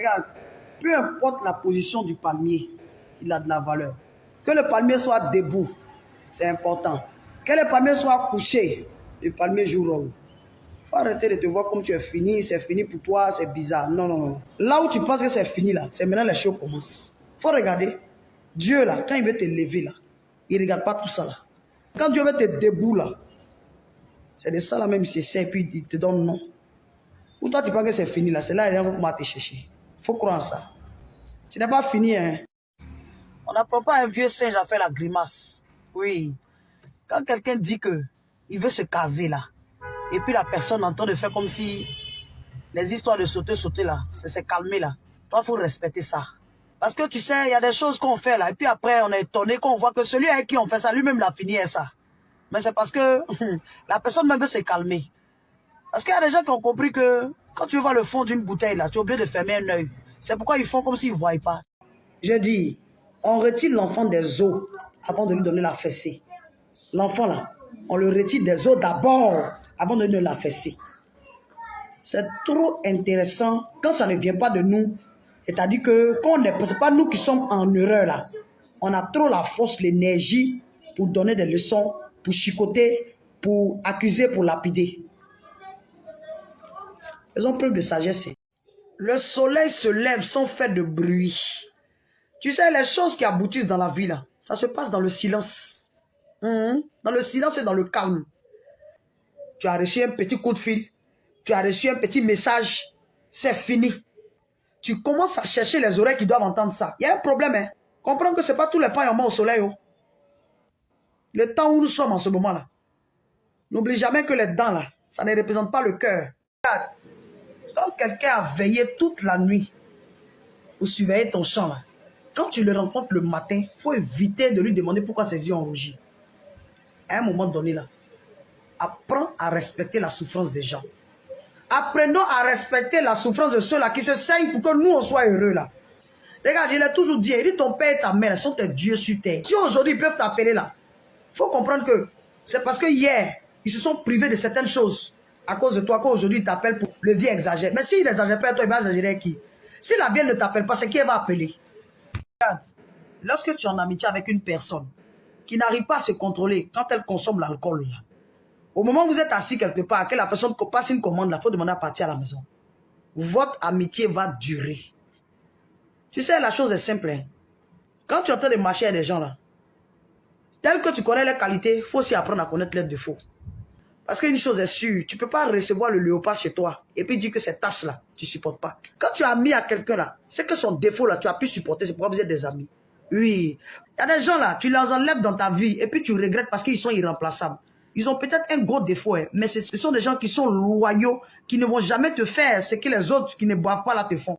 Regarde, peu importe la position du palmier, il a de la valeur. Que le palmier soit debout, c'est important. Que le palmier soit couché, le palmier joue rôle. Faut arrêter de te voir comme tu es fini, c'est fini pour toi, c'est bizarre. Non, non, non. Là où tu penses que c'est fini, là, c'est maintenant les choses commencent. Faut regarder. Dieu, là, quand il veut te lever, là, il ne regarde pas tout ça, là. Quand Dieu veut te debout, là, c'est de ça, là, même si c'est et puis il te donne non. Ou toi, tu penses que c'est fini, là, c'est là, il y a un te chercher. Faut croire en ça. Tu n'es pas fini, hein. On n'apprend pas un vieux singe à faire la grimace. Oui. Quand quelqu'un dit que il veut se caser, là, et puis la personne entend de faire comme si les histoires de sauter là, c'est s'est calmé là. Toi, il faut respecter ça. Parce que tu sais, il y a des choses qu'on fait là, et puis après, on est étonné qu'on voit que celui avec qui on fait ça, lui-même l'a fini et ça. Mais c'est parce que la personne même veut se calmer. Parce qu'il y a des gens qui ont compris que quand tu vois le fond d'une bouteille là, tu es obligé de fermer un œil. C'est pourquoi ils font comme s'ils ne voient pas. Je dis, on retire l'enfant des eaux avant de lui donner la fessée. L'enfant là, on le retire des eaux d'abord avant de lui donner la fessée. C'est trop intéressant quand ça ne vient pas de nous. C'est-à-dire que quand c'est pas nous qui sommes en erreur là. On a trop la force, l'énergie pour donner des leçons, pour chicoter, pour accuser, pour lapider. Ils ont preuve de sagesse. Le soleil se lève sans faire de bruit. Tu sais, les choses qui aboutissent dans la vie là, ça se passe dans le silence. Dans le silence et dans le calme. Tu as reçu un petit coup de fil. Tu as reçu un petit message, c'est fini. Tu commences à chercher les oreilles qui doivent entendre ça. Il y a un problème, hein. Comprends que ce n'est pas tous les pains en main au soleil. Oh. Le temps où nous sommes en ce moment-là. N'oublie jamais que les dents, là, ça ne représente pas le cœur. Quand quelqu'un a veillé toute la nuit pour surveiller ton champ, là, quand tu le rencontres le matin, il faut éviter de lui demander pourquoi ses yeux ont rougi. À un moment donné, là, apprends à respecter la souffrance des gens. Apprenons à respecter la souffrance de ceux-là qui se saignent pour que nous, on soit heureux là. Regarde, je l'ai toujours dit, il dit ton père et ta mère sont tes dieux sur terre. Si aujourd'hui ils peuvent t'appeler là, il faut comprendre que c'est parce que hier, ils se sont privés de certaines choses à cause de toi qu'aujourd'hui ils t'appellent pour le vieux exagère. Mais s'il n'exagère pas, toi, il va exagérer avec qui? Si la vieille ne t'appelle pas, c'est qui elle va appeler? Regarde, lorsque tu es en amitié avec une personne qui n'arrive pas à se contrôler quand elle consomme l'alcool, au moment où vous êtes assis quelque part, que la personne passe une commande, il faut demander à partir à la maison. Votre amitié va durer. Tu sais, la chose est simple. Hein? Quand tu es en train de marcher avec des gens là, tel que tu connais leurs qualités, il faut aussi apprendre à connaître leurs défauts. Parce qu'une chose est sûre, tu ne peux pas recevoir le léopard chez toi et puis dire que cette tâche là, tu ne supportes pas. Quand tu as mis à quelqu'un là, c'est que son défaut là, tu as pu supporter, c'est pourquoi vous êtes des amis. Oui. Il y a des gens là, tu les enlèves dans ta vie et puis tu regrettes parce qu'ils sont irremplaçables. Ils ont peut-être un gros défaut, hein, mais ce sont des gens qui sont loyaux, qui ne vont jamais te faire ce que les autres qui ne boivent pas là te font.